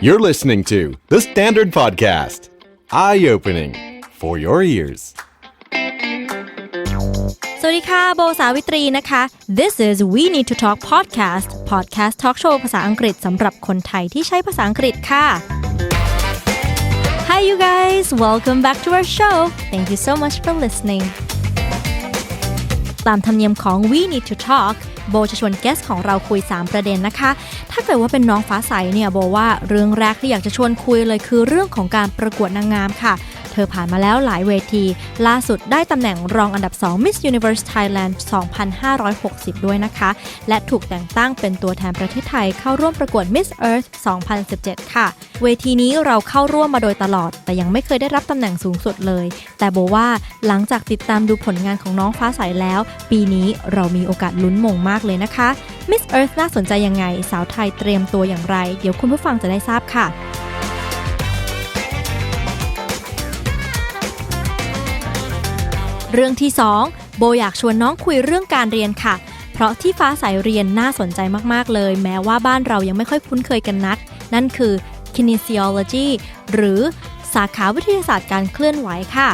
You're listening to The Standard Podcast. Eye-opening for your ears. สวัสดีค่ะโบสาวิตรีนะคะ This is We Need to Talk Podcast Talk Show ภาษาอังกฤษสำหรับคนไทยที่ใช้ภาษาอังกฤษค่ะ Hi you guys, welcome back to our show. Thank you so much for listening. ตามธรรมเนียมของ We Need to Talk โบจะชวนเกสของเราคุย3ประเด็นนะคะถ้าเกิดว่าเป็นน้องฟ้าใสเนี่ยโบว่าเรื่องแรกที่อยากจะชวนคุยเลยคือเรื่องของการประกวดนางงามค่ะเธอผ่านมาแล้วหลายเวทีล่าสุดได้ตำแหน่งรองอันดับ2 Miss Universe Thailand 2560 ด้วยนะคะและถูกแต่งตั้งเป็นตัวแทนประเทศไทยเข้าร่วมประกวด Miss Earth 2017 ค่ะเวทีนี้เราเข้าร่วมมาโดยตลอดแต่ยังไม่เคยได้รับตำแหน่งสูงสุดเลยแต่โบว่าหลังจากติดตามดูผลงานของน้องฟ้าใสแล้วปีนี้เรามีโอกาสลุ้นมงมากเลยนะคะ Miss Earth น่าสนใจยังไงสาวไทยเตรียมตัวอย่างไรเดี๋ยวคุณผู้ฟังจะได้ทราบค่ะเรื่องที่2โบอยากชวนน้องคุยเรื่องการเรียนค่ะเพราะที่ฟ้าใสเรียนน่าสนใจมากๆเลยแม้ว่าบ้านเรายังไม่ค่อยคุ้นเคยกันนักนั่นคือ Kinesiology หรือสาขาวิทยาศาสตร์การเคลื่อนไหวค่ะ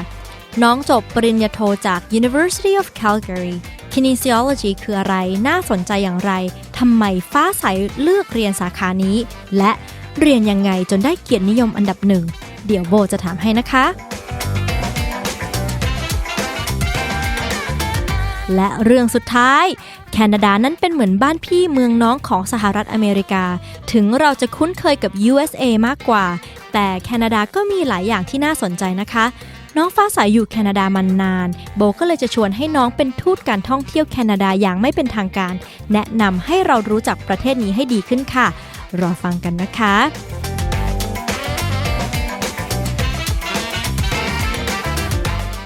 น้องจบปริญญาโทจาก University of Calgary Kinesiology คืออะไรน่าสนใจอย่างไรทำไมฟ้าใสเลือกเรียนสาขานี้และเรียนยังไงจนได้เกียรตินิยมอันดับ1เดี๋ยวโบจะถามให้นะคะและเรื่องสุดท้ายแคนาดานั้นเป็นเหมือนบ้านพี่เมืองน้องของสหรัฐอเมริกาถึงเราจะคุ้นเคยกับ USA มากกว่าแต่แคนาดาก็มีหลายอย่างที่น่าสนใจนะคะน้องฟ้าใสอยู่แคนาดามานานโบก็เลยจะชวนให้น้องเป็นทูตการท่องเที่ยวแคนาดาอย่างไม่เป็นทางการแนะนำให้เรารู้จักประเทศนี้ให้ดีขึ้นค่ะรอฟังกันนะคะ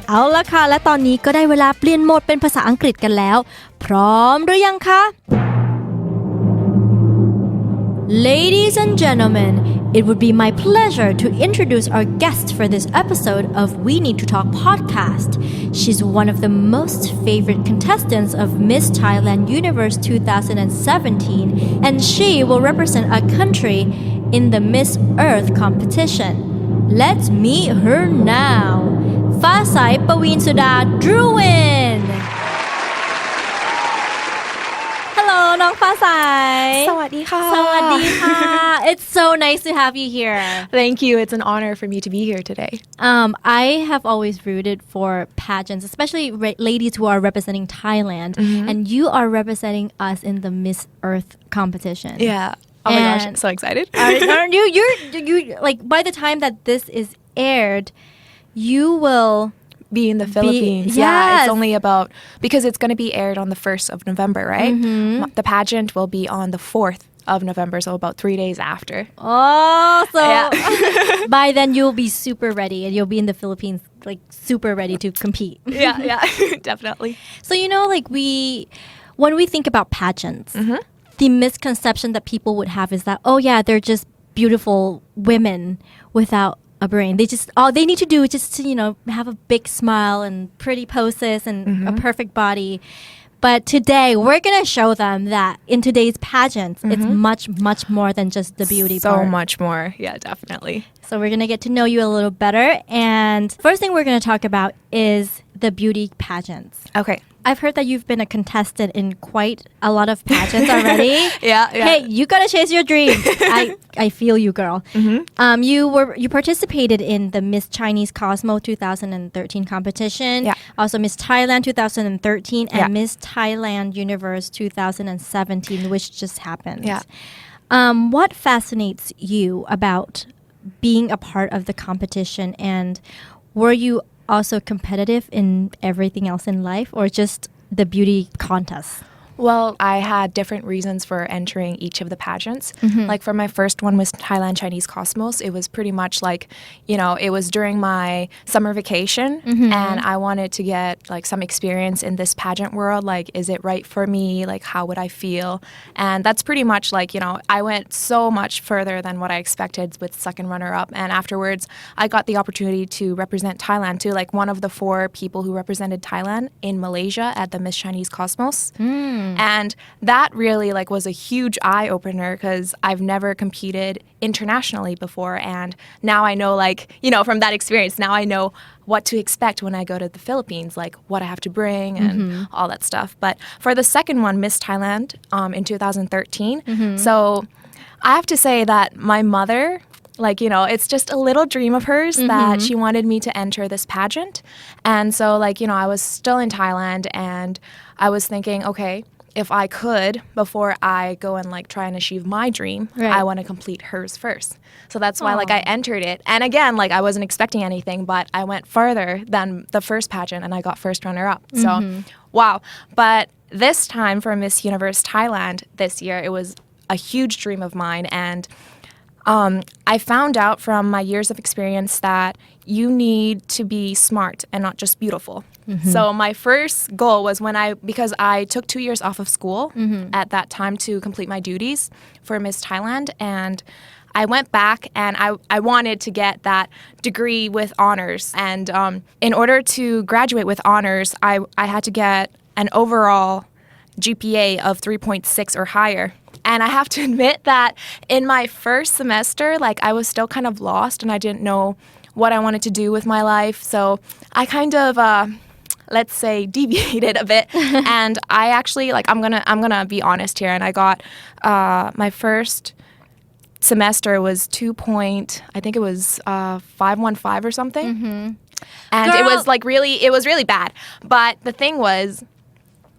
เอาละค่ะและตอนนี้ก็ได้เวลาเปลี่ยนโหมดเป็นภาษาอังกฤษกันแล้วพร้อมหรือยังคะ Ladies and gentlemen, it would be my pleasure to introduce our guest for this episode of We Need to Talk podcast. She's one of the most favorite contestants of Miss Thailand Universe 2017 and she will represent our country in the Miss Earth competition. Let's meet her now.ฟ้าใสปวีณสุดาดรูวิน Hello น้องฟ้าใสสวัสดีค่ะ สวัสดีค่ะ It's so nice to have you here Thank you It's an honor for me to be here today I have always rooted for pageants especially ladies who are representing Thailand and you are representing us in the Miss Earth competition Yeah Oh my gosh I'm so excited Aren't you like by the time that this is aired you will be in the Philippines. Yes. Yeah, it's only about because it's going to be aired on the 1st of November, right? The pageant will be on the 4th of November, so about 3 days after. Oh, so yeah. by then you'll be super ready and you'll be in the Philippines like super ready to compete. Yeah, definitely. So you know like when we think about pageants, the misconception that people would have is that oh yeah, they're just beautiful women without a brain. They just all they need to do is just to, you know, have a big smile and pretty poses and a perfect body. But today we're going to show them that in today's pageants, it's much more than just the beauty part. So much more. Yeah, definitely. So we're going to get to know you a little better. And first thing we're going to talk about is the beauty pageants. Okay. I've heard that you've been a contestant in quite a lot of pageants already. Yeah. Hey, you gotta chase your dream. I feel you, girl. You participated in the Miss Chinese Cosmo 2013 competition. Yeah. Also Miss Thailand 2013 and Miss Thailand Universe 2017, which just happened. Yeah. What fascinates you about being a part of the competition, and were you also competitive in everything else in life or just the beauty contest? Well, I had different reasons for entering each of the pageants. Like for my first one was Thailand Chinese Cosmos. It was pretty much like, you know, it was during my summer vacation and I wanted to get like some experience in this pageant world. Like, is it right for me? Like, how would I feel? And that's pretty much like, you know, I went so much further than what I expected with second runner-up. And afterwards, I got the opportunity to represent Thailand too, like one of the 4 people who represented Thailand in Malaysia at the Miss Chinese Cosmos. And that really like was a huge eye opener because I've never competed internationally before. And now I know, like, you know, from that experience, now I know what to expect when I go to the Philippines, like what I have to bring and all that stuff. But for the second one, Miss Thailand in 2013, so I have to say that my mother, like, you know, it's just a little dream of hers that she wanted me to enter this pageant. And so, like, you know, I was still in Thailand and I was thinking, okay, if I could, before I go and like try and achieve my dream, I want to complete hers first. So that's why like I entered it. And again, like I wasn't expecting anything, but I went further than the first pageant and I got first runner up. So, wow. But this time for Miss Universe Thailand this year, it was a huge dream of mine. And I found out from my years of experience that you need to be smart and not just beautiful. So my first goal was because I took 2 years off of school at that time to complete my duties for Miss Thailand, and I went back and I wanted to get that degree with honors. And in order to graduate with honors, I had to get an overall GPA of 3.6 or higher. And I have to admit that in my first semester, like I was still kind of lost and I didn't know what I wanted to do with my life. So I kind of, let's say, deviated a bit. And I actually, like, I'm gonna be honest here. And I got my first semester was 515 or something. And Girl. it was like it was really bad. But the thing was,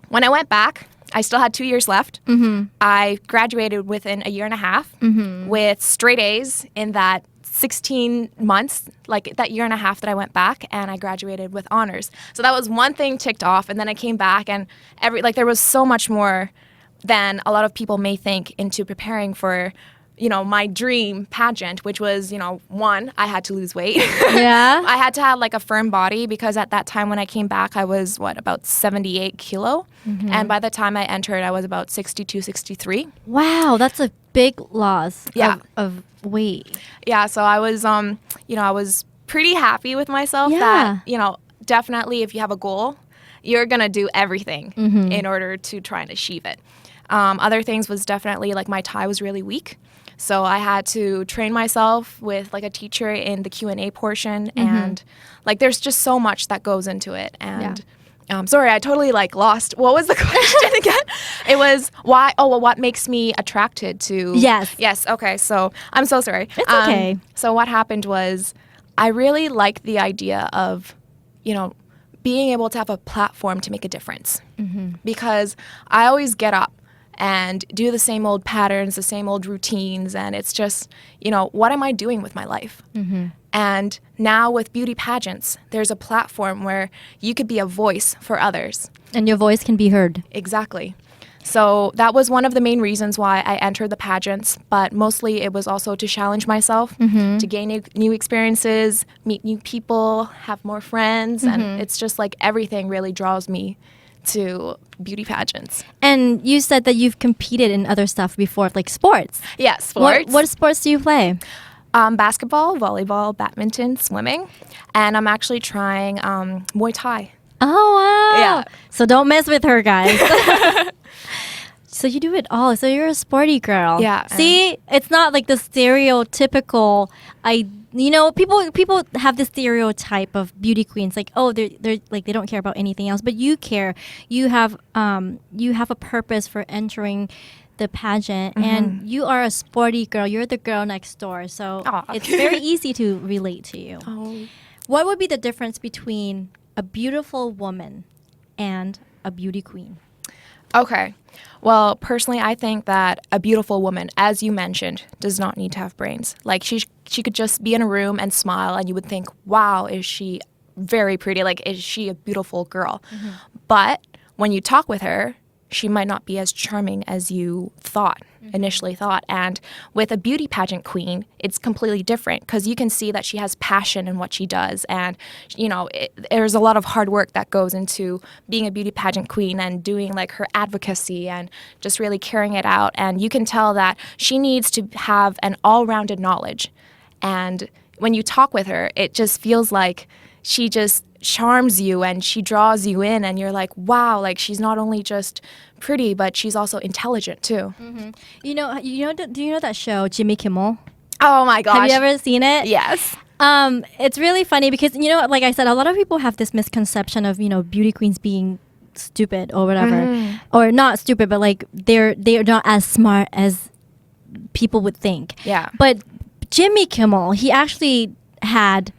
when I went back, I still had 2 years left. I graduated within a year and a half with straight A's in that 16 months, like that year and a half that I went back, and I graduated with honors. So that was one thing ticked off, and then I came back, and there was so much more than a lot of people may think into preparing for, you know, my dream pageant, which was, you know, one, I had to lose weight. Yeah. I had to have like a firm body because at that time when I came back, I was about 78 kilo. And by the time I entered, I was about 62, 63. Wow, that's a big loss Yeah. of weight. Yeah. So I was, you know, I was pretty happy with myself that, you know, definitely if you have a goal, you're going to do everything in order to try and achieve it. Other things was definitely like my Thai was really weak. So I had to train myself with like a teacher in the Q&A portion. And like there's just so much that goes into it. And sorry, I totally like lost. What was the question again? It was why? Oh, well, what makes me attracted to? Yes. Okay. So I'm so sorry. It's okay. So what happened was I really liked the idea of, you know, being able to have a platform to make a difference. Because I always get up and do the same old patterns, the same old routines. And it's just, you know, what am I doing with my life? And now with beauty pageants, there's a platform where you could be a voice for others. And your voice can be heard. Exactly. So that was one of the main reasons why I entered the pageants, but mostly it was also to challenge myself, to gain new experiences, meet new people, have more friends. And it's just like everything really draws me to beauty pageants. And you said that you've competed in other stuff before, like sports. Yeah, sports. What sports do you play? Basketball, volleyball, badminton, swimming. And I'm actually trying Muay Thai. Oh, wow. Yeah. So don't mess with her, guys. So you do it all. So you're a sporty girl. Yeah. See, it's not like the stereotypical. You know, people have this stereotype of beauty queens, like, oh, they're like they don't care about anything else, but you care. You have a purpose for entering the pageant, and you are a sporty girl. You're the girl next door, so it's very easy to relate to you. What would be the difference between a beautiful woman and a beauty queen? Okay. Well, personally, I think that a beautiful woman, as you mentioned, does not need to have brains. Like she could just be in a room and smile, and you would think, wow, is she very pretty? Like, is she a beautiful girl? But when you talk with her, she might not be as charming as you initially thought. And with a beauty pageant queen, it's completely different because you can see that she has passion in what she does. And, you know, there's a lot of hard work that goes into being a beauty pageant queen and doing like her advocacy and just really carrying it out. And you can tell that she needs to have an all-rounded knowledge. And when you talk with her, it just feels like she just charms you and she draws you in and you're like, wow, like she's not only just pretty, but she's also intelligent too. Do you know that show Jimmy Kimmel? Oh my gosh. Have you ever seen it? Yes. It's really funny because, like I said, a lot of people have this misconception of, beauty queens being stupid or whatever. Or not stupid, but like they're not as smart as people would think. Yeah. But Jimmy Kimmel, he actually had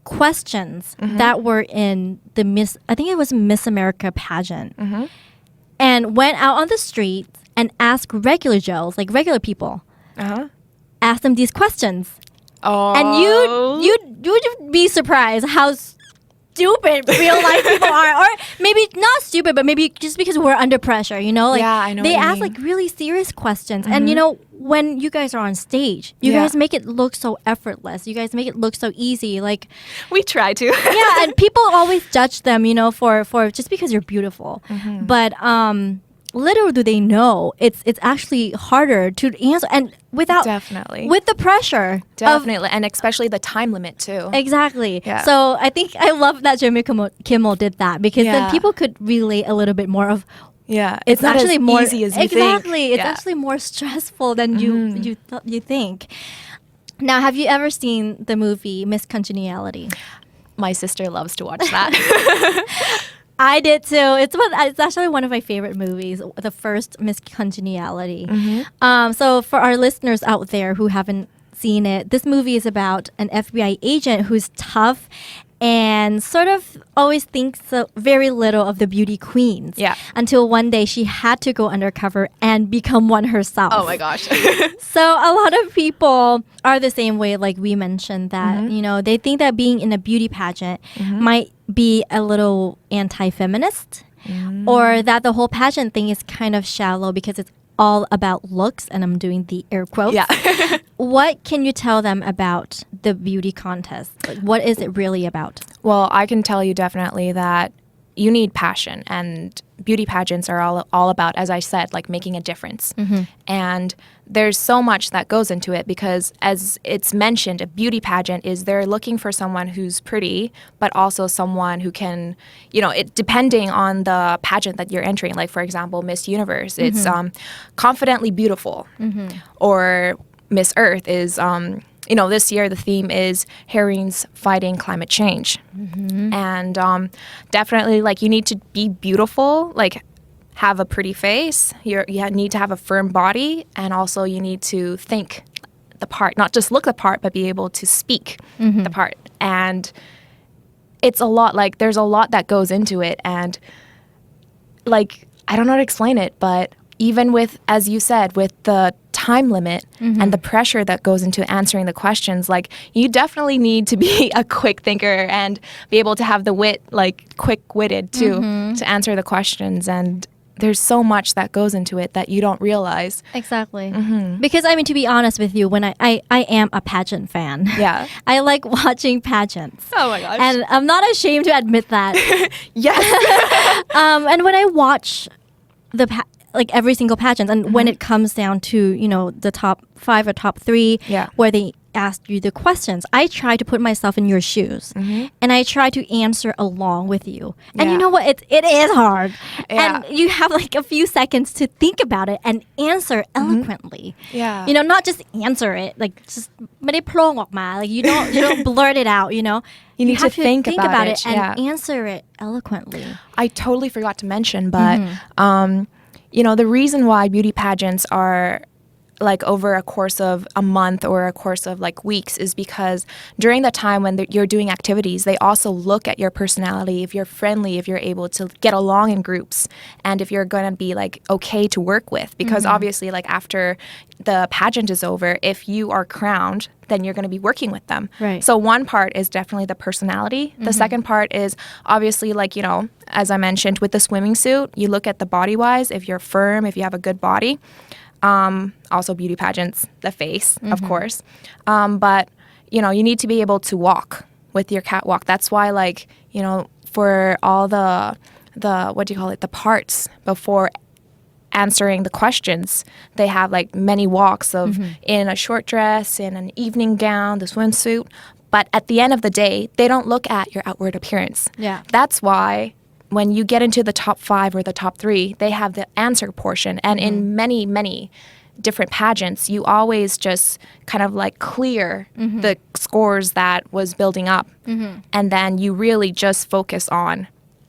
questions that were in the I think it was Miss America pageant. And went out on the street and asked regular Joes, like regular people, asked them these questions. Oh. And you'd be surprised how stupid real life people are, or maybe not stupid, but maybe just because we're under pressure, like yeah, I know they what you ask mean. like really serious questions. And when you guys are on stage, you Yeah. guys make it look so effortless. You guys make it look so easy. Like We try to. yeah, and people always judge them, for just because you're beautiful. But little do they know it's actually harder to answer, and without Definitely. with the pressure of Definitely. And especially the time limit too. exactly. Yeah. So I think I love that Jimmy Kimmel did that, because then Yeah. people could relate a little bit more of Yeah. it's not actually as more easy as you exactly. think. It's Yeah. actually more stressful than you think. Now, have you ever seen the movie Miss Congeniality? My sister loves to watch that. I did too. It's actually one of my favorite movies, the first Miss Congeniality. So for our listeners out there who haven't seen it, this movie is about an FBI agent who's tough and sort of always thinks very little of the beauty queens. Yeah. Until one day she had to go undercover and become one herself. Oh my gosh. So a lot of people are the same way, like we mentioned, that they think that being in a beauty pageant might be a little anti-feminist, or that the whole pageant thing is kind of shallow because it's all about looks, and I'm doing the air quotes. Yeah. What can you tell them about the beauty contest? Like, what is it really about? Well, I can tell you definitely that you need passion, and beauty pageants are all about, as I said, like making a difference. And there's so much that goes into it because, as it's mentioned, a beauty pageant is they're looking for someone who's pretty, but also someone who can, it depending on the pageant that you're entering. Like, for example, Miss Universe, it's confidently beautiful, or Miss Earth is this year the theme is heroines fighting climate change. And definitely, like, you need to be beautiful, like have a pretty face, you need to have a firm body, and also you need to think the part, not just look the part, but be able to speak the part. And it's a lot, like there's a lot that goes into it, and like I don't know how to explain it, but even with, as you said, with the time limit and the pressure that goes into answering the questions, like you definitely need to be a quick thinker and be able to have the wit, like quick-witted too, to answer the questions. And there's so much that goes into it that you don't realize. Exactly. Because, I mean, to be honest with you, when I am a pageant fan. Yeah. I like watching pageants. Oh my gosh. And I'm not ashamed to admit that. Yes. And when I watch like every single pageant, and when it comes down to the top 5 or top 3, Yeah. where they ask you the questions, I try to put myself in your shoes, and I try to answer along with you. And Yeah. you know what? It is hard, Yeah. and you have like a few seconds to think about it and answer eloquently. Yeah. Not just answer it, like just ไม่ได้โพล่งออกมา, like you don't blurt it out. You need have to think about it it, and yeah. answer it eloquently. I totally forgot to mention, but the reason why beauty pageants are like over a course of a month or a course of like weeks is because during the time when you're doing activities, they also look at your personality, if you're friendly, if you're able to get along in groups, and if you're going to be like okay to work with. Because obviously, like after the pageant is over, if you are crowned, then you're going to be working with them. Right. So one part is definitely the personality. The second part is obviously, like, as I mentioned with the swimming suit, you look at the body-wise, if you're firm, if you have a good body. Also beauty pageants, the face, of course. But, you need to be able to walk with your catwalk. That's why, like, for all the what do you call it, the parts before answering the questions, they have like many walks of in a short dress, in an evening gown, the swimsuit. But at the end of the day, they don't look at your outward appearance. Yeah. That's why when you get into the top 5 or the top 3, they have the answer portion. And in many different pageants, you always just kind of like clear the scores that was building up. And then you really just focus on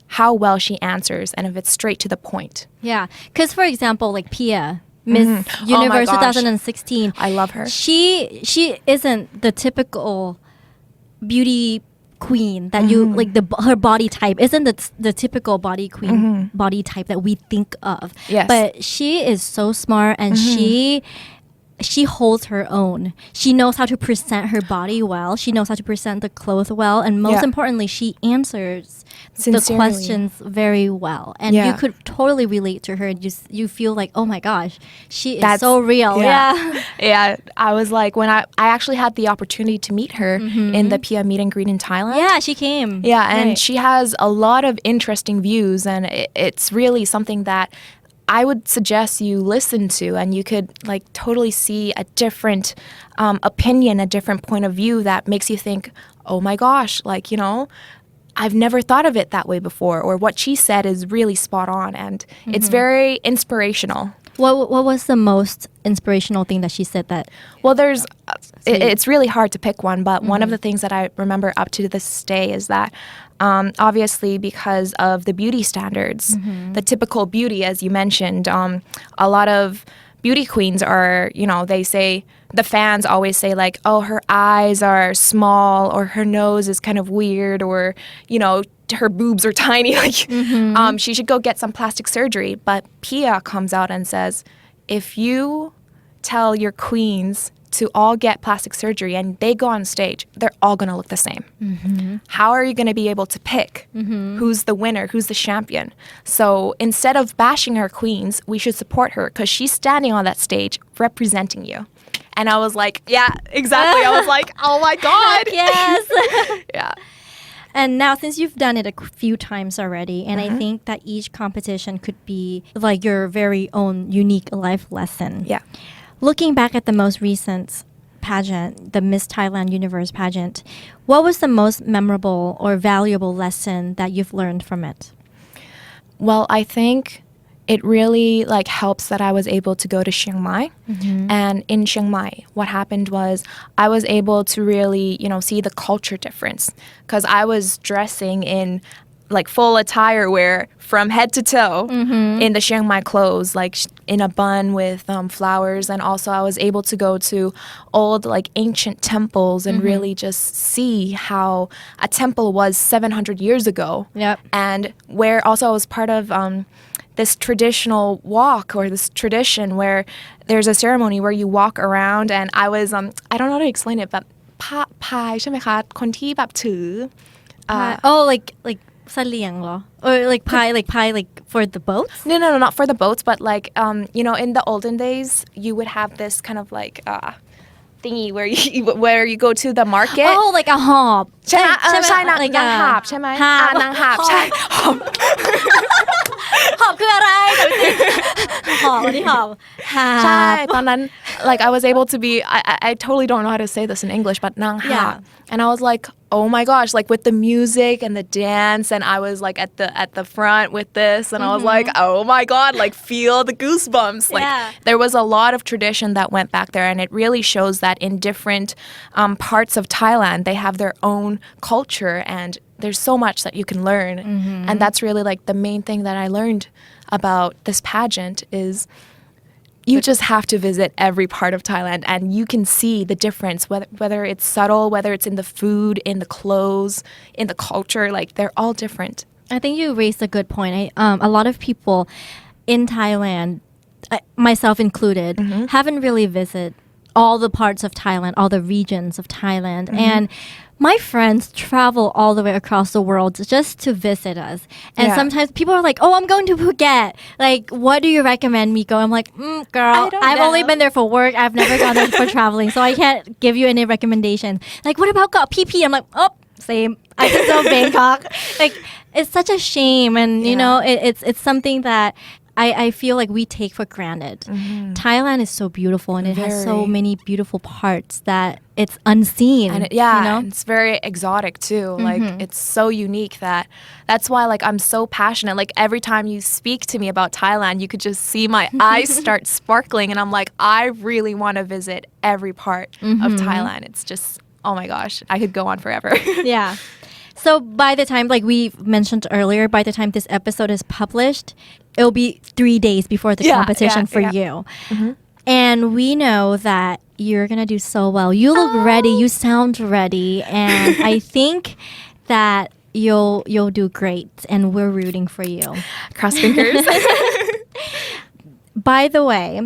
how well she answers and if it's straight to the point. Yeah, because for example, like Pia, Miss Universe Oh my gosh. 2016. I love her. She isn't the typical beauty queen that you like. Her body type isn't the typical body queen body type that we think of. Yes. But she is so smart and she holds her own. She knows how to present her body well. She knows how to present the clothes well, and most importantly, she answers the Sincerely. questions very well. And you Yeah. could totally relate to her. You feel like, oh my gosh, she is That's- so real. yeah. Yeah, I was like, when I actually had the opportunity to meet her in the Pia meet and greet in Thailand. Yeah, she came. Yeah, and Right. she has a lot of interesting views, and it's really something that I would suggest you listen to, and you could like totally see a different opinion, a different point of view that makes you think, oh my gosh, like, you know, I've never thought of it that way before, or what she said is really spot on, and it's very inspirational. What was the most inspirational thing that she said that? Well, there's, it's really hard to pick one, but one of the things that I remember up to this day is that obviously because of the beauty standards, the typical beauty, as you mentioned, a lot of beauty queens are, you know, they say, the fans always say like, oh, her eyes are small or her nose is kind of weird or, you know, her boobs are tiny. Like, she should go get some plastic surgery. But Pia comes out and says, if you tell your queens to all get plastic surgery and they go on stage, they're all going to look the same. How are you going to be able to pick who's the winner, who's the champion? So instead of bashing our queens, we should support her because she's standing on that stage representing you. And I was like, yeah, exactly. I was like, oh my God. Yes. Yeah. And now, since you've done it a few times already, and I think that each competition could be like your very own unique life lesson. Yeah. Looking back at the most recent pageant, the Miss Thailand Universe pageant, what was the most memorable or valuable lesson that you've learned from it? Well, I think it really like helps that I was able to go to Chiang Mai. And in Chiang Mai, what happened was I was able to really, you know, see the culture difference because I was dressing in like full attire wear from head to toe in the Chiang Mai clothes, like in a bun with flowers. And also I was able to go to old like ancient temples and really just see how a temple was 700 years ago. Yep. And where also I was part of this traditional walk or this tradition where there's a ceremony where you walk around and I was I don't know how to explain it, but พายใช่ไหมคะคนที่แบบถือ oh, like เสลี่ยงเหรอ or like pie like for the boats? No, not for the boats, but like you know, in the olden days you would have this kind of like thingy where you go to the market. Oh, like a hob. ใช่ไหมใช่นาง like นางหาบใช่ไหม หาบ นางหาบใช่หอบ หอบคืออะไรหอบอันนี้หอบหาบ ใช่ตอนนั้น like I was able to be I totally don't know how to say this in English, but นางหาบ and I was like, oh my gosh, like with the music and the dance, and I was like at the front with this, and I was like, oh my God, like feel the goosebumps. Like there was a lot of tradition that went back there, and it really shows that in different parts of Thailand, they have their own culture, and there's so much that you can learn. And that's really like the main thing that I learned about this pageant is you just have to visit every part of Thailand and you can see the difference, whether it's subtle, whether it's in the food, in the clothes, in the culture, like they're all different. I think you raised a good point. A lot of people in Thailand, myself included, haven't really visited all the parts of Thailand, all the regions of Thailand. And my friends travel all the way across the world just to visit us. And sometimes people are like, oh, I'm going to Phuket. Like, what do you recommend me go? I'm like, girl, I've only been there for work. I've never gone there for traveling. So I can't give you any recommendations. Like, what about Koh Phi Phi? I'm like, oh, same. I just go Bangkok. Like, it's such a shame. And, you know, it's something that I feel like we take for granted. Thailand is so beautiful and it has so Very. many beautiful parts that it's unseen. And you know? it's very exotic too. Like it's so unique that's why like I'm so passionate. Like every time you speak to me about Thailand, you could just see my eyes start sparkling and I'm like, I really want to visit every part of Thailand. It's just, oh my gosh, I could go on forever. Yeah. So by the time, like we mentioned earlier, by the time this episode is published, it'll be 3 days before the competition for you. And we know that you're going to do so well. You look ready. You sound ready. And I think that you'll do great. And we're rooting for you. Cross fingers. By the way,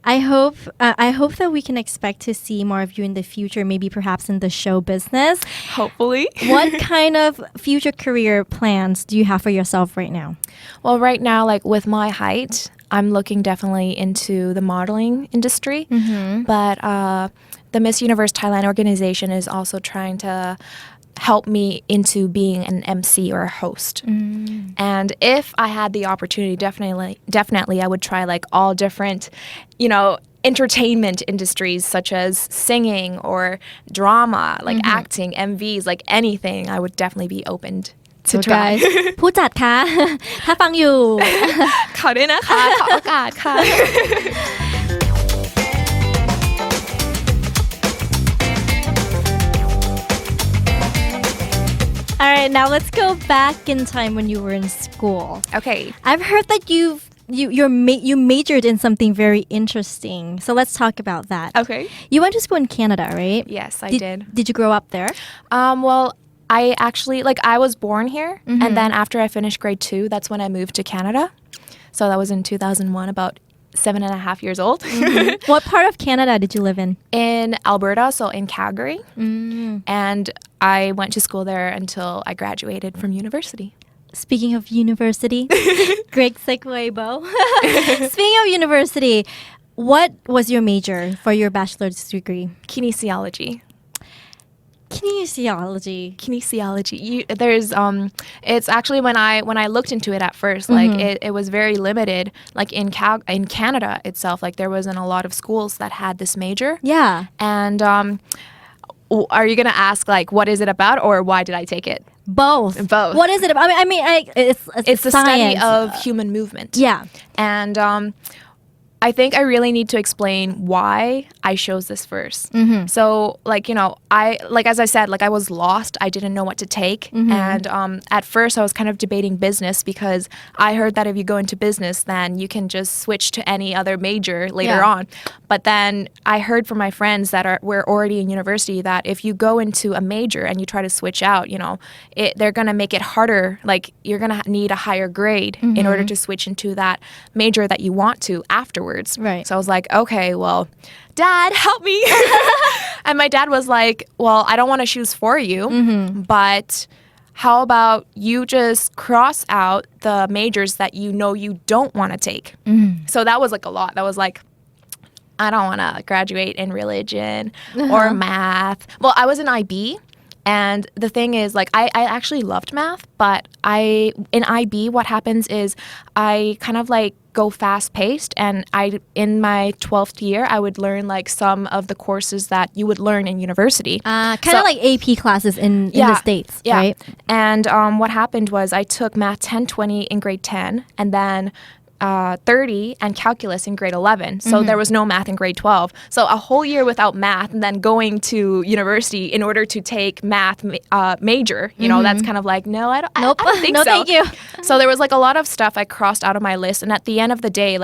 I hope that we can expect to see more of you in the future, maybe perhaps in the show business. Hopefully. What kind of future career plans do you have for yourself right now? Well, right now, like with my height, I'm looking definitely into the modeling industry. But the Miss Universe Thailand organization is also trying to help me into being an MC or a host. And if I had the opportunity, definitely I would try like all different, entertainment industries such as singing or drama, like acting, MVs, like anything. I would definitely be open to So try. guys ผู้จัดคะ ถ้าฟังอยู่ ขอด้วยนะคะขอโอกาสค่ะ All right, now let's go back in time when you were in school. Okay. I've heard that you majored in something very interesting. So let's talk about that. Okay. You went to school in Canada, right? Yes, I did. Did you grow up there? Well, I actually, I was born here, and then after I finished grade 2, that's when I moved to Canada. So that was in 2001, about 7.5 years old. What part of Canada did you live in? In Alberta, so in Calgary. And I went to school there until I graduated from university. Speaking of university, great segue, Bo. Speaking of university, what was your major for your bachelor's degree? Kinesiology. Kinesiology. There's it's actually when I looked into it at first, like it was very limited. Like in Canada itself, like there wasn't a lot of schools that had this major. Yeah. And are you gonna ask like what is it about or why did I take it? Both. Both. What is it about? I mean, It's the study science. of human movement. Yeah. And I think I really need to explain why I chose this first. So, as I said, I was lost. I didn't know what to take. And at first, I was kind of debating business because I heard that if you go into business, then you can just switch to any other major later on. But then I heard from my friends that were already in university that if you go into a major and you try to switch out, they're going to make it harder. Like, you're going to need a higher grade in order to switch into that major that you want to afterwards. Right. So I was like, okay, well, Dad, help me. And my dad was like, well, I don't want to choose for you, but how about you just cross out the majors that you know you don't want to take? So that was like a lot. That was like, I don't want to graduate in religion or math. Well, I was in IB. And the thing is, I actually loved math, but in IB, what happens is I kind of go fast paced, and in my 12th year, I would learn some of the courses that you would learn in university. Kind of like AP classes in the States, right? And what happened was I took math 10, 20 in grade 10, and then 30 and calculus in grade 11. So there was no math in grade 12. So a whole year without math and then going to university in order to take math major, that's kind of no, I don't think no, so. Thank you. So there was a lot of stuff I crossed out of my list. And at the end of the day,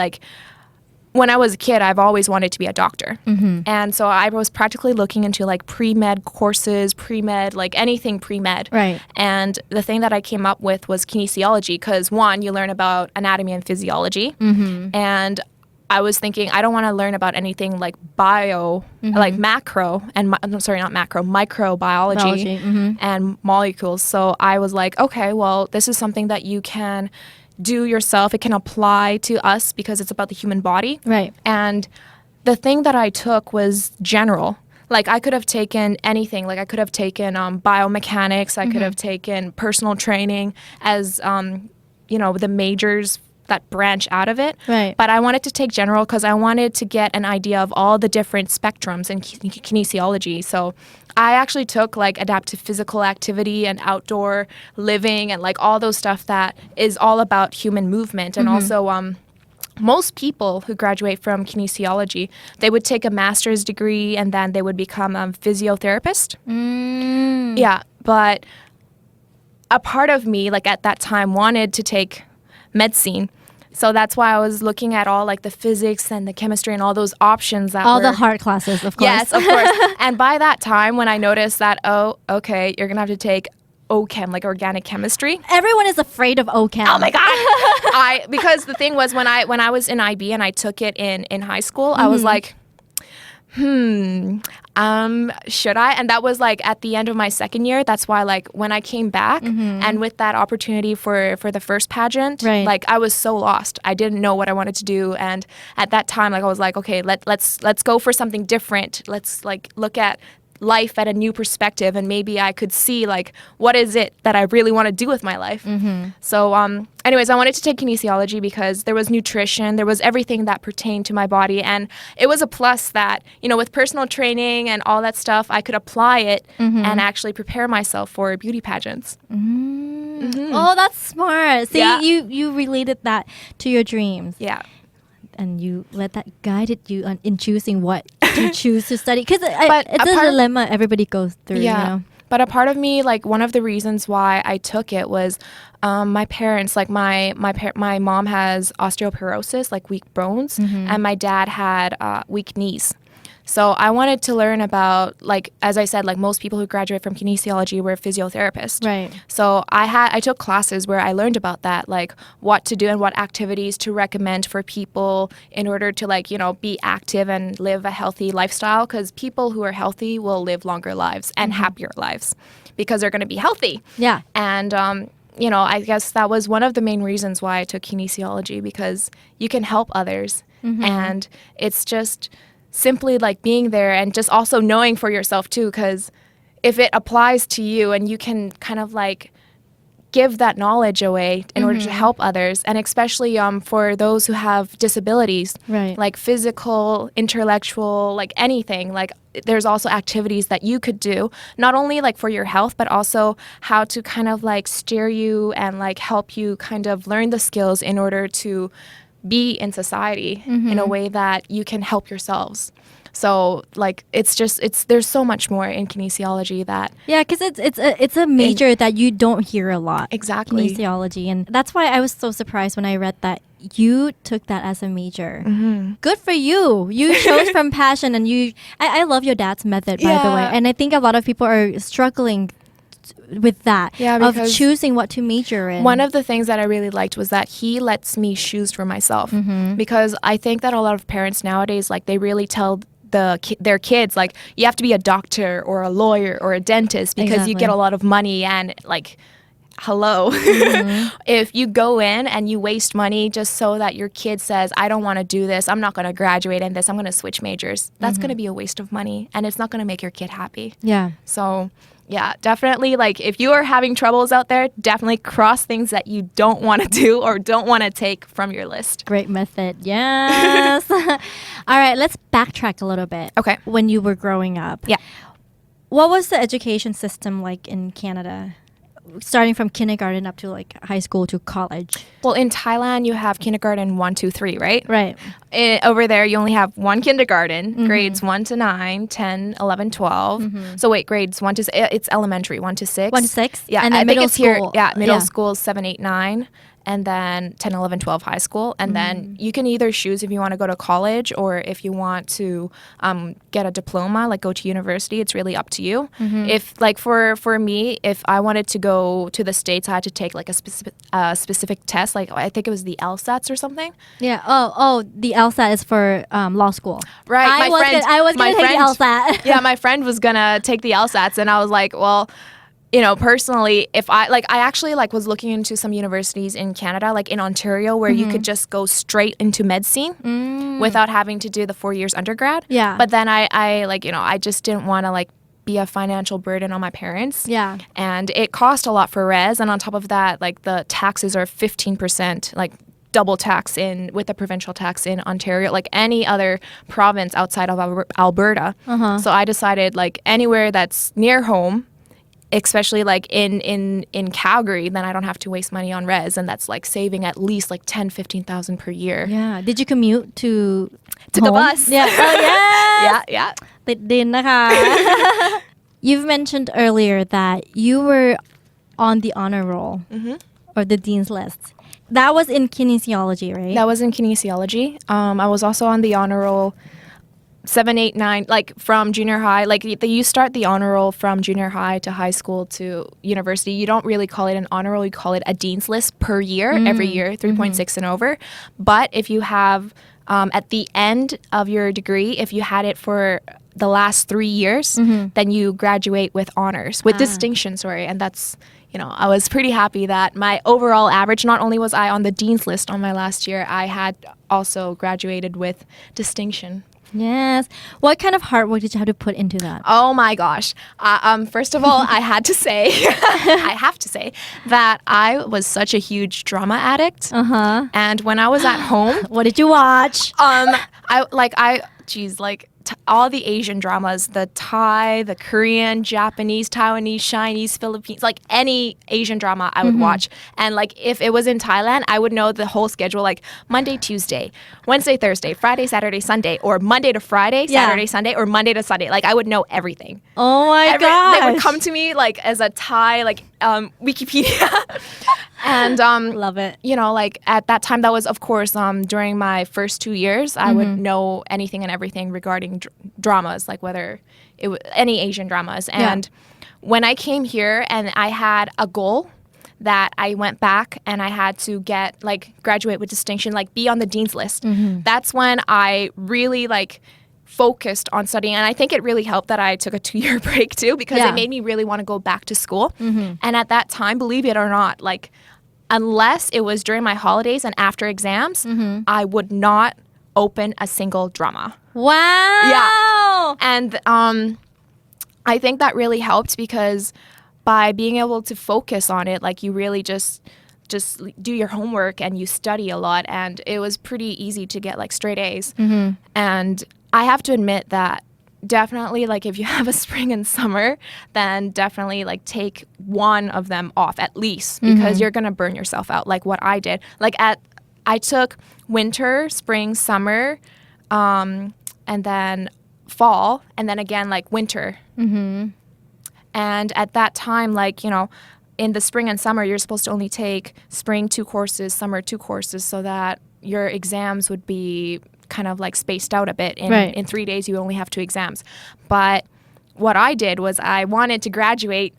when I was a kid, I've always wanted to be a doctor. And so I was practically looking into pre-med courses, pre-med, anything pre-med. Right. And the thing that I came up with was kinesiology because, one, you learn about anatomy and physiology. And I was thinking, I don't want to learn about anything bio, macro, and microbiology and molecules. So I was like, okay, well, this is something that you can do yourself. It can apply to us because it's about the human body. Right. And the thing that I took was general. I could have taken anything. I could have taken biomechanics. I could have taken personal training as, the majors that branch out of it. Right. But I wanted to take general because I wanted to get an idea of all the different spectrums in kinesiology. So I actually took like adaptive physical activity and outdoor living and like all those stuff that is all about human movement. And also most people who graduate from kinesiology, they would take a master's degree and then they would become a physiotherapist. Yeah, but a part of me, like at that time, wanted to take medicine. So that's why I was looking at all like the physics and the chemistry and all those options that All were... the hard classes, of course. Yes, of course. And by that time, when I noticed that, oh, okay, you're going to have to take OChem, like organic chemistry. Everyone is afraid of OChem. Oh my God. Because the thing was when I was in IB and I took it in high school, I was like, should I? And that was like at the end of my second year. That's why like when I came back and with that opportunity for the first pageant, Right. like I was so lost. I didn't know what I wanted to do. And at that time, like I was like, okay, let's go for something different. Let's like look at life at a new perspective and maybe I could see like what is it that I really want to do with my life. So anyways, I wanted to take kinesiology because there was nutrition, there was everything that pertained to my body, and it was a plus that, you know, with personal training and all that stuff, I could apply it and actually prepare myself for beauty pageants. Oh, that's smart. See, Yeah. you related that to your dreams. Yeah. And you let that guided you in choosing what to choose to study. Because But it's a a part- dilemma everybody goes through, Yeah. you know? But a part of me, like one of the reasons why I took it was my parents, like my mom has osteoporosis, like weak bones, and my dad had weak knees. So I wanted to learn about, like, as I said, like most people who graduate from kinesiology were physiotherapists. Right. So I took classes where I learned about that, like what to do and what activities to recommend for people in order to, like, you know, be active and live a healthy lifestyle, because people who are healthy will live longer lives and happier lives because they're going to be healthy. Yeah. And you know, I guess that was one of the main reasons why I took kinesiology, because you can help others, and it's just simply like being there and just also knowing for yourself too, because if it applies to you and you can kind of like give that knowledge away in order to help others, and especially for those who have disabilities, Right. like physical, intellectual, like anything, like there's also activities that you could do, not only like for your health, but also how to kind of like steer you and like help you kind of learn the skills in order to be in society in a way that you can help yourselves. So like there's so much more in kinesiology that Yeah, because it's a major that you don't hear a lot. Exactly. Kinesiology, and that's why I was so surprised when I read that you took that as a major. Good for you. You chose from passion, and I love your dad's method, by the way, Yeah. and I think a lot of people are struggling with that, Yeah, of because choosing what to major in. one of the things that I really liked was that he lets me choose for myself, because I think that a lot of parents nowadays, like, they really tell their kids, like, you have to be a doctor or a lawyer or a dentist because you Exactly. get a lot of money, and like, hello. If you go in and you waste money just so that your kid says, I don't want to do this, I'm not going to graduate in this, I'm going to switch majors, that's going to be a waste of money, and it's not going to make your kid happy. Yeah. So yeah, definitely, like, if you are having troubles out there, definitely cross things that you don't want to do or don't want to take from your list. Great method. Yes. All right, let's backtrack a little bit. Okay. When you were growing up. Yeah. What was the education system like in Canada? Starting from kindergarten up to like high school to college. Well, in Thailand, you have kindergarten 1, 2, 3, right? Right. Over there, you only have one kindergarten, grades 1 to 9, 10, 11, 12. So wait, grades 1 to it's elementary, 1 to 6. 1 to 6? Yeah, And then I think middle it's here. school. Yeah, middle Yeah. school is 7, 8, 9. And then 10, 11, 12 high school. And then you can either choose if you want to go to college or if you want to get a diploma, like go to university. It's really up to you. If, like, for me, if I wanted to go to the States, I had to take like a specific test. Like, I think it was the LSATs or something. Yeah. Oh, the LSAT is for law school. Right. I was going to take the LSAT. Yeah, my friend was going to take the LSATs. And I was like, well, you know, personally, if I actually like was looking into some universities in Canada, like in Ontario, where you could just go straight into medicine without having to do the 4 years undergrad. Yeah. But then I like, you know, I just didn't want to like be a financial burden on my parents. Yeah. And it cost a lot for res. And on top of that, like the taxes are 15%, like double tax with the provincial tax in Ontario, like any other province outside of Alberta. So I decided like anywhere that's near home, especially like in Calgary, then I don't have to waste money on res, and that's like saving at least like 10,000-15,000 per year. Yeah. Did you commute to the home? bus. Yeah. Oh, yes. Yeah. ติดดินนะคะ You've mentioned earlier that you were on the honor roll or the dean's list. That was in kinesiology, right? That was in kinesiology. I was also on the honor roll 7, 8, 9, like from junior high. Like you start the honor roll from junior high to high school to university. You don't really call it an honor roll. You call it a dean's list per year, every year, 3.6 and over. But if you have, at the end of your degree, if you had it for the last 3 years, then you graduate with honors, with distinction, sorry. And that's, I was pretty happy that my overall average, not only was I on the dean's list on my last year, I had also graduated with distinction. Yes. What kind of hard work did you have to put into that? Oh my gosh. First of all, I have to say that I was such a huge drama addict. And when I was at home, What did you watch? all the Asian dramas, the Thai, the Korean, Japanese, Taiwanese, Chinese, Philippines, like any Asian drama I would watch. And like if it was in Thailand, I would know the whole schedule, like Monday, Tuesday, Wednesday, Thursday, Friday, Saturday, Sunday, or Monday to Friday, Saturday, Sunday, or Monday to Sunday. Like I would know everything. Oh my gosh. They would come to me like as a Thai, like Wikipedia. And love it. Like at that time, that was of course during my first 2 years, I would know anything and everything regarding dramas, like whether it was any Asian dramas. And when I came here and I had a goal that I went back and I had to get graduate with distinction, like be on the dean's list. That's when I really focused on studying, and I think it really helped that I took a 2-year break too, because it made me really want to go back to school. And at that time, believe it or not, unless it was during my holidays and after exams, I would not open a single drama. Wow. Yeah. And I think that really helped, because by being able to focus on it, you really just do your homework and you study a lot, and it was pretty easy to get straight A's. And I have to admit that definitely if you have a spring and summer, then definitely take one of them off at least, because you're going to burn yourself out, like what I did. I took winter, spring, summer, and then fall, and then again winter. And at that time, in the spring and summer, you're supposed to only take spring 2 courses, summer 2 courses, so that your exams would be kind of spaced out a bit. In 3 days, you only have 2 exams. But what I did was I wanted to graduate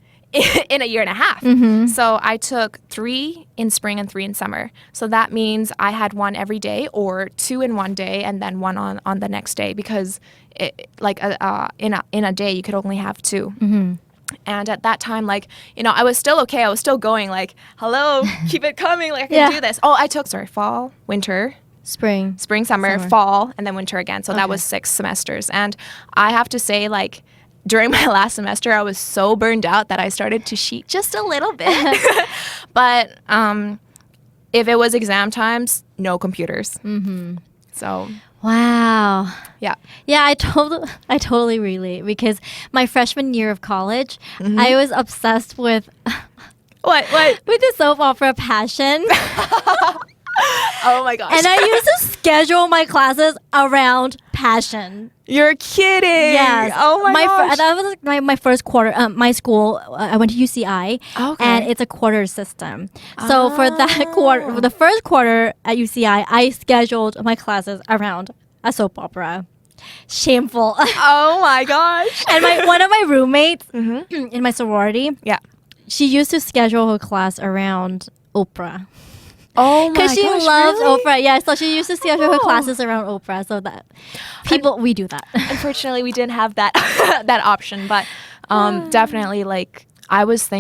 in a year and a half. So I took 3 in spring and 3 in summer. So that means I had 1 every day, or 2 in one day and then 1 on the next day, because in a day you could only have 2. And at that time, I was still okay. I was still going hello, keep it coming. I can do this. Oh, I took, fall, winter, spring, summer, fall, and then winter again. So that was 6 semesters. And I have to say, during my last semester, I was so burned out that I started to cheat just a little bit. But if it was exam times, no computers. So... Wow. Yeah. Yeah, I totally relate, because my freshman year of college, I was obsessed with What? with the soap opera Passion. Oh my gosh. And I used to schedule my classes around Passion. You're kidding. Yes. Oh my gosh. That was my first quarter. My school, I went to UCI, and it's a quarter system. So for that quarter, for the first quarter at UCI, I scheduled my classes around a soap opera. Shameful. Oh my gosh. And one of my roommates in my sorority, she used to schedule her class around Oprah. Oh my gosh. Because she loves really? Oprah. Yeah, so she used to schedule her classes around Oprah, so that we do that. Unfortunately, we didn't have that that option, but definitely I was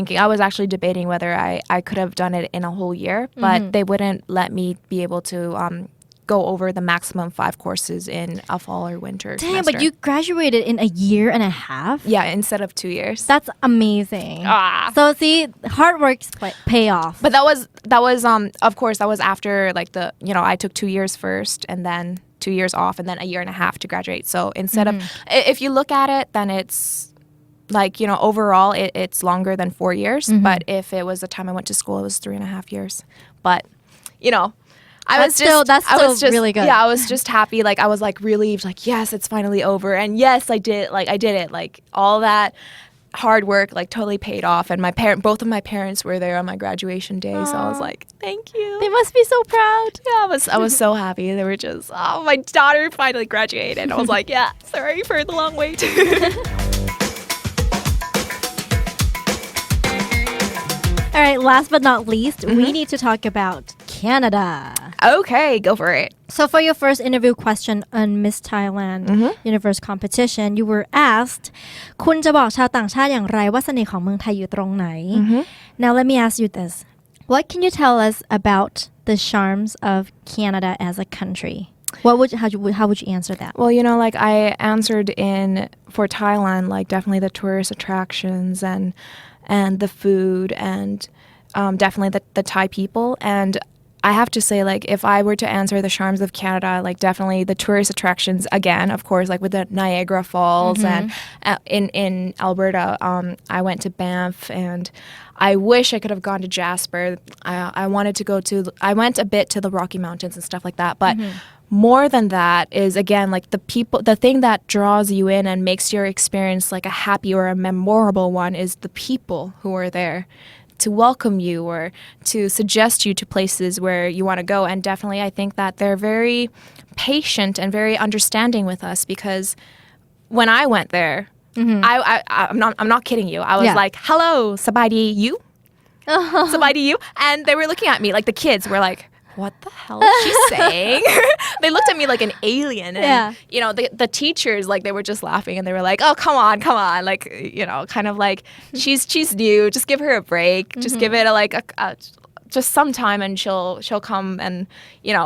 actually debating whether I could have done it in a whole year, but they wouldn't let me be able to go over the maximum 5 courses in a fall or winter Damn, semester. but you graduated in a year and a half? Yeah, instead of 2 years. That's amazing. So see, hard works pay off. But that was of course that was after like I took 2 years first and then 2 years off and then a year and a half to graduate. So instead of if you look at it, then it's like, overall it's longer than 4 years. But if it was the time I went to school, it was 3.5 years. But That's still really good. Yeah, I was just happy. Like I was like relieved. Like yes, it's finally over. And yes, I did it. Like all that hard work like totally paid off. And both of my parents were there on my graduation day. So I was like, thank you. They must be so proud. Yeah, I was so happy. They were just, oh, my daughter finally graduated. And I was like, yeah, sorry for the long wait. All right, last but not least, we need to talk about Canada. Okay, go for it. So for your first interview question on Miss Thailand Universe Competition, you were asked คุณจะบอกชาวต่างชาติอย่างไรว่าเสน่ห์ของเมืองไทยอยู่ตรงไหน Now let me ask you this. What can you tell us about the charms of Canada as a country? How would you answer that? Well, like I answered for Thailand, like definitely the tourist attractions and the food and definitely the Thai people. And I have to say, like, if I were to answer the charms of Canada, like definitely the tourist attractions again, of course, like with the Niagara Falls and in Alberta, I went to Banff and I wish I could have gone to Jasper. I went a bit to the Rocky Mountains and stuff like that, but more than that is again like the thing that draws you in and makes your experience like a happy or a memorable one is the people who are there to welcome you or to suggest you to places where you want to go. And definitely I think that they're very patient and very understanding with us because when I went there, I'm not kidding you. I was like, hello, sabaidi you? Sabaidi you? And they were looking at me like the kids were like, what the hell is she saying? They looked at me like an alien. And, the teachers, like, they were just laughing and they were like, oh, come on. Like, kind of like, she's new. Just give her a break. Just give it just some time and she'll come and,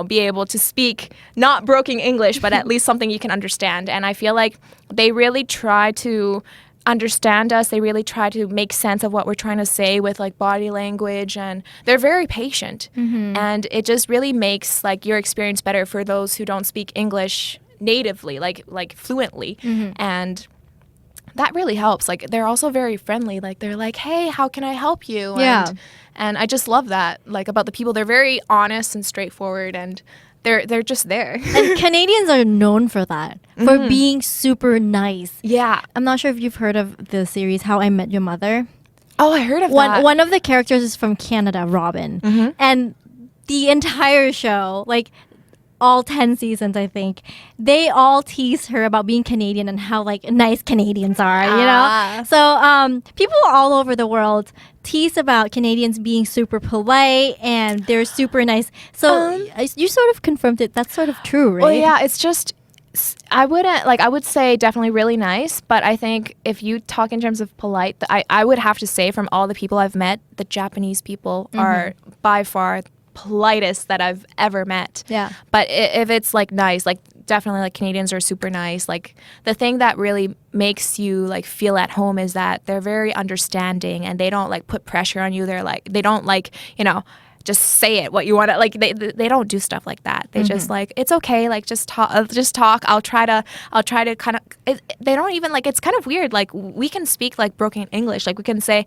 be able to speak not broken English, but at least something you can understand. And I feel like they really try to understand us. They really try to make sense of what we're trying to say with like body language and they're very patient. And it just really makes like your experience better for those who don't speak English natively, like fluently. And that really helps. Like they're also very friendly. Like they're like, hey, how can I help you? And I just love that like about the people. They're very honest and straightforward and they're just there. And Canadians are known for that, for being super nice. Yeah. I'm not sure if you've heard of the series How I Met Your Mother. Oh, I heard of that. One of the characters is from Canada, Robin. And the entire show, like all 10 seasons, I think, they all tease her about being Canadian and how like nice Canadians are, So people all over the world tease about Canadians being super polite and they're super nice. So you sort of confirmed it. That's sort of true, right? Well, yeah, it's just I would say definitely really nice, but I think if you talk in terms of polite, I would have to say from all the people I've met, the Japanese people are by far politest that I've ever met. Yeah. But if it's like nice, like definitely like Canadians are super nice. Like the thing that really makes you like feel at home is that they're very understanding and they don't like put pressure on you. They're like, they don't like, just say it what you want to, like they don't do stuff like that. They just like, it's okay. Like just talk. I'll try to kind of, they don't even like, it's kind of weird. Like we can speak like broken English. Like we can say,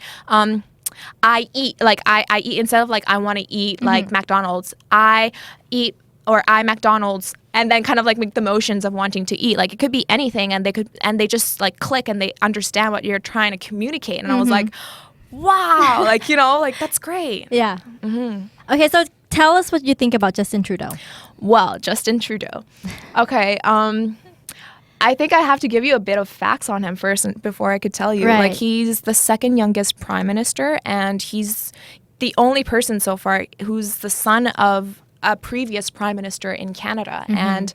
I eat, like I eat instead of like I want to eat like McDonald's. I eat or I McDonald's and then kind of like make the motions of wanting to eat. Like it could be anything and they just like click and they understand what you're trying to communicate. And I was like, wow, like, like that's great. Yeah. Okay, so tell us what you think about Justin Trudeau. Well, Justin Trudeau. Okay, I think I have to give you a bit of facts on him first before I could tell you. Right. Like he's the second youngest prime minister and he's the only person so far who's the son of a previous prime minister in Canada. And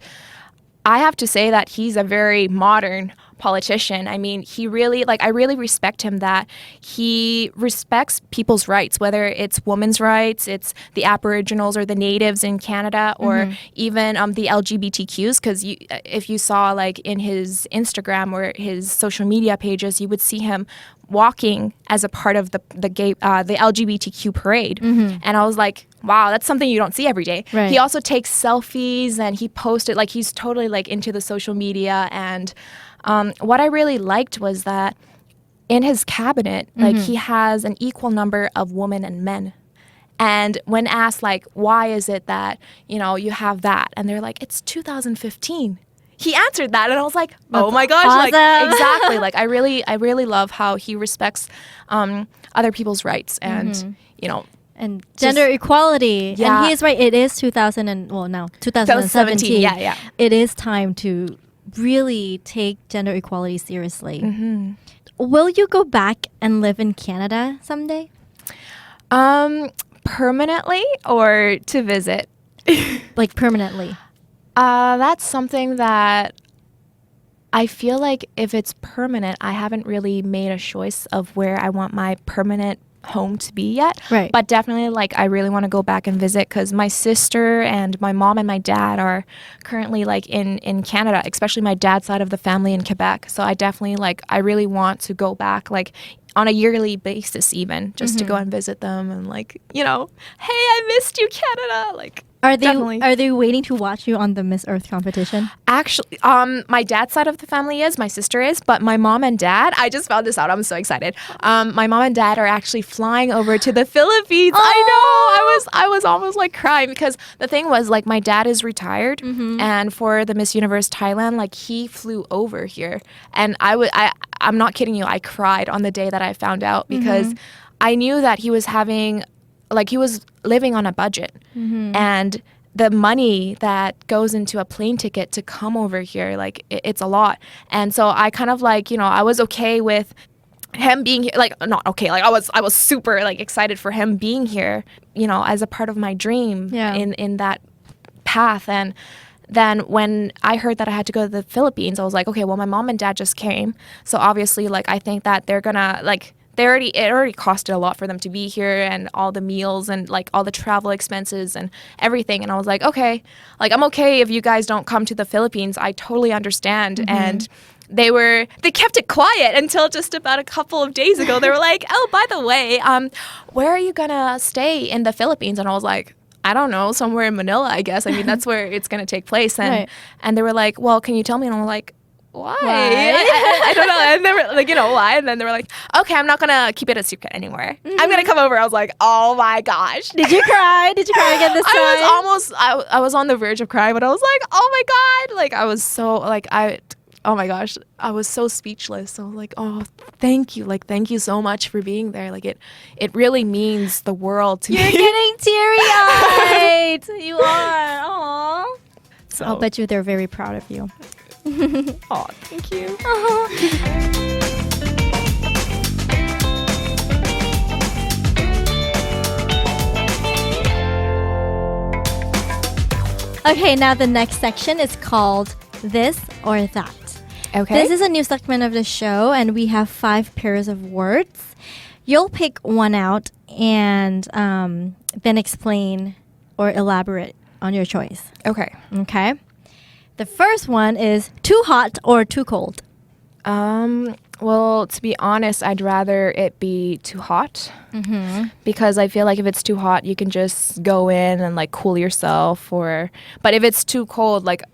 I have to say that he's a very modern politician. I mean, he really, like, I really respect him that he respects people's rights, whether it's women's rights, it's the Aboriginals or the natives in Canada, or even the LGBTQs. Because if you saw, like, in his Instagram or his social media pages, you would see him walking as a part of the LGBTQ parade. And I was like, wow, that's something you don't see every day. Right. He also takes selfies and he posted, like, he's totally, like, into the social media. And what I really liked was that in his cabinet, like, he has an equal number of women and men. And when asked, like, why is it that, you know, you have that? And they're like, it's 2015. He answered that, and I was like, "Oh my gosh!" awesome. Like, exactly. Like, I really love how he respects other people's rights, and you know, and gender equality. Yeah. And he is right. It is 2017. Yeah. It is time to really take gender equality seriously. Will you go back and live in Canada someday? Permanently or to visit? Like permanently? That's something that I feel like if it's permanent, I haven't really made a choice of where I want my permanent home to be yet. Right. But definitely, like, I really want to go back and visit because my sister and my mom and my dad are currently, like, in Canada, especially my dad's side of the family in Quebec. So I definitely, like, I really want to go back, like, on a yearly basis even, just to go and visit them and, like, you know, hey, I missed you, Canada. Like, Are they definitely. are they waiting to watch you on the Miss Earth competition? Actually, my dad's side of the family is, my sister is, but my mom and dad, I just found this out. I'm so excited. My mom and dad are actually flying over to the Philippines. Oh. I know. I was almost like crying because the thing was, like, my dad is retired, and for the Miss Universe Thailand, like, he flew over here, and I'm not kidding you. I cried on the day that I found out because I knew that he was having, like, he was living on a budget, and the money that goes into a plane ticket to come over here, like, it's a lot. And so I kind of, like, you know, I was okay with him being here, like, not okay, like, I was super, like, excited for him being here, you know, as a part of my dream in that path. And then when I heard that I had to go to the Philippines, I was like, okay, well, my mom and dad just came, so obviously, like, I think that they're gonna, like, it already costed a lot for them to be here, and all the meals and, like, all the travel expenses and everything. And I was like, okay, like, I'm okay if you guys don't come to the Philippines. I totally understand. And they kept it quiet until just about a couple of days ago. They were like, oh, by the way, where are you gonna stay in the Philippines? And I was like, I don't know, somewhere in Manila, I guess. I mean, that's where it's gonna take place. And and they were like, well, can you tell me? And I was like, why? I don't know. And they were like, you know, why? And then they were like, okay, I'm not gonna keep it a secret anymore. I'm gonna come over. I was like, oh my gosh. Did you cry? Did you cry again this time? I was on the verge of crying, but I was like, oh my God. Like, I was so, like, oh my gosh, I was so speechless. I was like, oh, thank you. Like, thank you so much for being there. Like, it really means the world to me. You're getting teary-eyed. You are. Aww. So, I'll bet you they're very proud of you. oh, thank you. Okay, now the next section is called This or That. Okay. This is a new segment of the show, and we have 5 pairs of words. You'll pick one out and then explain or elaborate on your choice. Okay. Okay? The first one is too hot or too cold. Well, to be honest, I'd rather it be too hot because I feel like if it's too hot, you can just go in and, like, cool yourself. But if it's too cold, like,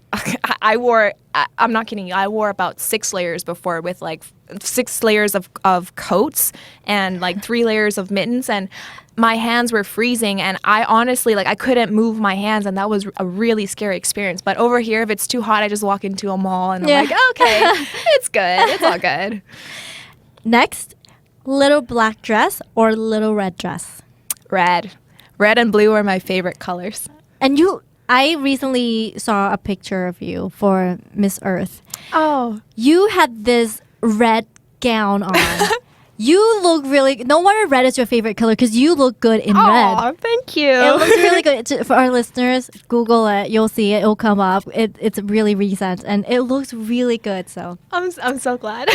I'm not kidding you, I wore about 6 layers before with, like, 6 layers of coats and, like, 3 layers of mittens, and my hands were freezing, and I honestly, like, I couldn't move my hands, and that was a really scary experience. But over here, if it's too hot, I just walk into a mall and I'm like, okay, it's good. It's all good. Next, little black dress or little red dress. Red. Red and blue are my favorite colors. And I recently saw a picture of you for Miss Earth. Oh. You had this red gown on. You look really. No wonder red is your favorite color because you look good in red. Oh, thank you. It looks really good. For our listeners, Google it. You'll see it. It'll come up. It's really recent and it looks really good. So I'm so glad.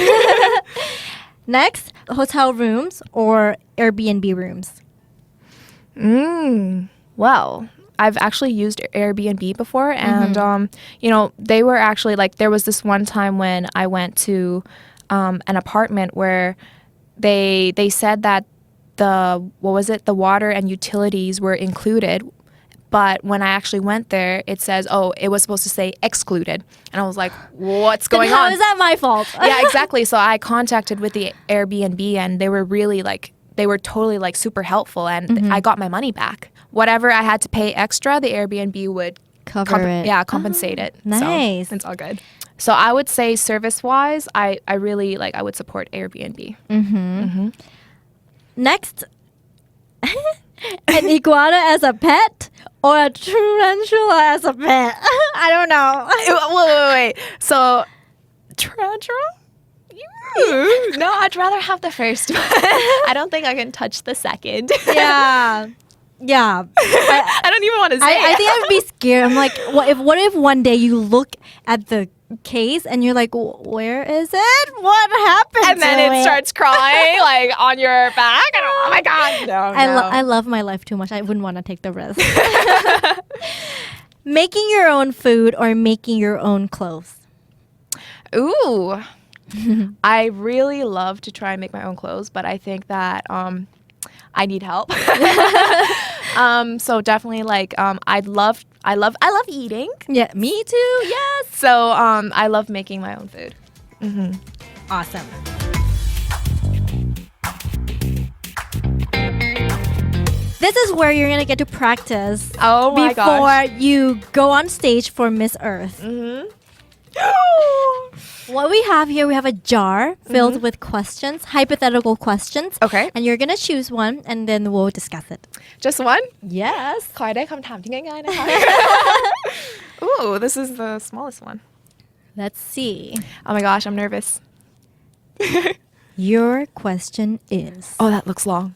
next, hotel rooms or Airbnb rooms. Well, I've actually used Airbnb before, and they were actually like there was this one time when I went to an apartment where they said that the water and utilities were included, but when I actually went there, it says it was supposed to say excluded, and I was like, what's going How on? is that my fault? Yeah, exactly. So I contacted with the Airbnb, and they were really they were totally super helpful, and I got my money back. Whatever I had to pay extra, the Airbnb would Cover it. Yeah, compensate it. Nice. So it's all good. So I would say service-wise, I really I would support Airbnb. Next, an iguana as a pet or a tarantula as a pet. I don't know. Wait. So tarantula? No, I'd rather have the first one. I don't think I can touch the second. Yeah. I don't even want to say I it. think I would be scared. I'm like, what if one day you look at the case and you're like, where is it? What happened? And then to it starts crying on your back. And oh my god! No, I love my life too much. I wouldn't want to take the risk. Making your own food or making your own clothes. Ooh. I really love to try and make my own clothes, but I think that I need help. So definitely I love eating. Yeah, me too. Yes. So I love making my own food. Awesome. This is where you're gonna get to practice. Oh my gosh. Before you go on stage for Miss Earth. What we have here, we have a jar filled with questions, hypothetical questions. Okay. And you're gonna choose one, and then we'll discuss it. Just one? Yes. ขอให้ได้คำถามที่ง่ายๆนะคะ Ooh, this is the smallest one. Let's see. Oh my gosh, I'm nervous. Your question is: Oh, that looks long.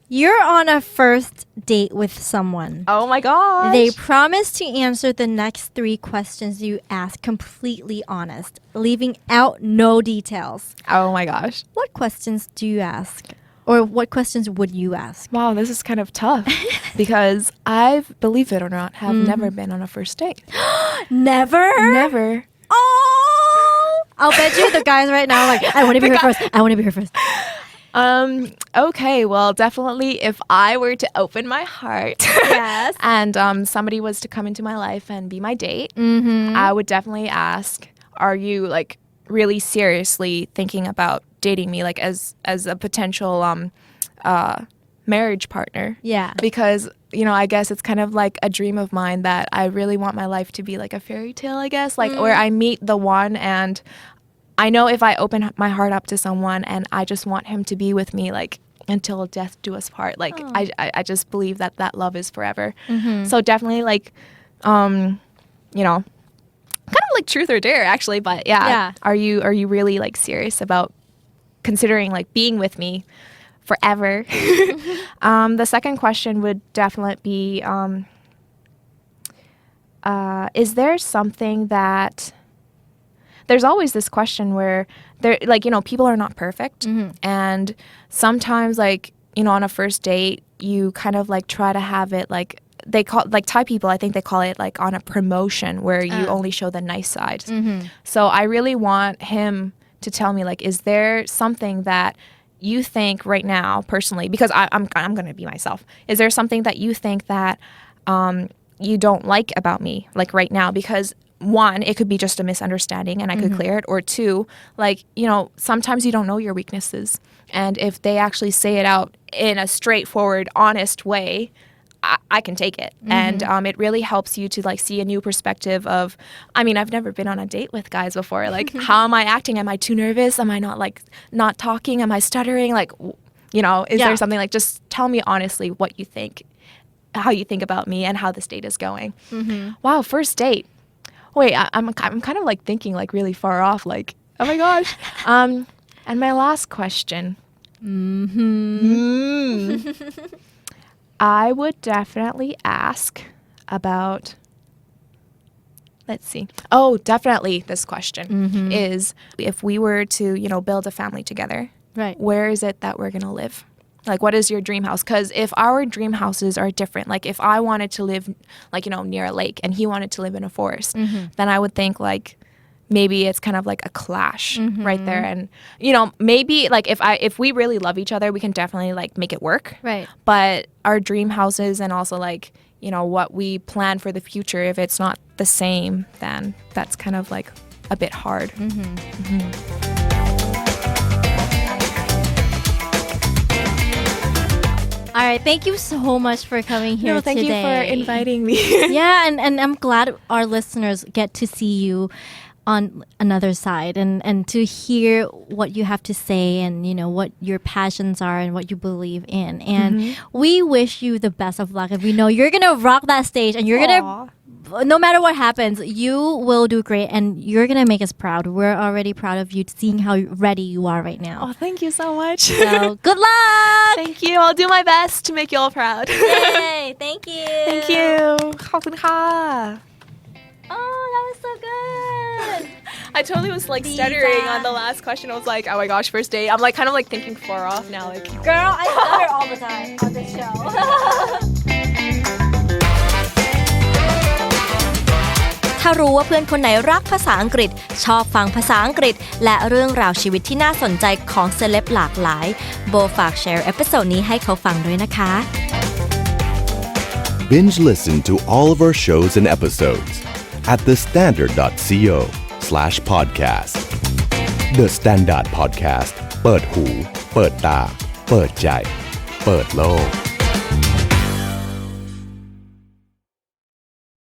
You're on a first date with someone. Oh my gosh. They promise to answer the next 3 questions you ask completely honest, leaving out no details. Oh my gosh. What questions do you ask? Or what questions would you ask? Wow, this is kind of tough because I've, believe it or not, have never been on a first date. Never? Never. Oh! I'll bet you the guys right now are like, I want to be here first. I want to be here first. Okay, well, definitely if I were to open my heart Yes. and somebody was to come into my life and be my date, I would definitely ask, are you really seriously thinking about dating me as a potential marriage partner? Yeah. Because, I guess it's kind of like a dream of mine that I really want my life to be like a fairy tale, I guess, where I meet the one and I know if I open my heart up to someone and I just want him to be with me until death do us part. I just believe that love is forever. So definitely kind of like truth or dare actually, but yeah. Are you really serious about considering being with me forever? The second question would definitely be is there something that there's always this question where there, people are not perfect. And sometimes on a first date, you kind of try to have it they call Thai people, I think they call it on a promotion where you only show the nice side. So I really want him to tell me is there something that you think right now personally, because I'm going to be myself. Is there something that you think that you don't like about me right now? Because 1, it could be just a misunderstanding and I could clear it. Or 2, sometimes you don't know your weaknesses. And if they actually say it out in a straightforward, honest way, I can take it. And it really helps you to see a new perspective of, I've never been on a date with guys before. How am I acting? Am I too nervous? Am I not talking? Am I stuttering? Is there something just tell me honestly what you think, how you think about me and how this date is going. Wow, first date. Wait, I'm kind of thinking really far off. Oh my gosh. And my last question. I would definitely ask about, let's see. Oh, definitely this question is if we were to, build a family together, right, where is it that we're going to live? Like, what is your dream house? Because if our dream houses are different, like if I wanted to live, near a lake and he wanted to live in a forest, then I would think maybe it's kind of like a clash right there. And, maybe if we really love each other, we can definitely make it work. right. But our dream houses and also what we plan for the future, if it's not the same, then that's kind of a bit hard. All right, thank you so much for coming here No, thank today. you for inviting me. Yeah, and I'm glad our listeners get to see you on another side and to hear what you have to say and what your passions are and what you believe in. And we wish you the best of luck, and we know you're gonna rock that stage, and you're gonna, no matter what happens, you will do great, and you're gonna make us proud. We're already proud of you, seeing how ready you are right now. Oh, thank you so much. So good luck. Thank you. I'll do my best to make you all proud. Yay, thank you. Thank you. ขอบคุณค่ะ Oh, that was so good. I totally was stuttering on the last question. I was like, oh my gosh, first date. I'm kind of thinking far off now. Girl, I stutter all the time on this show. ถ้ารู้ว่าเพื่อนคนไหนรักภาษาอังกฤษชอบฟังภาษาอังกฤษและเรื่องราวชีวิตที่น่าสนใจของเซเลบหลากหลายโบฝากแชร์เอพิโซดนี้ให้เขาฟังด้วยนะคะ Binge listen to all of our shows and episodes at thestandard.co/podcast. The Standard Podcast เปิดหูเปิดตาเปิดใจเปิดโลก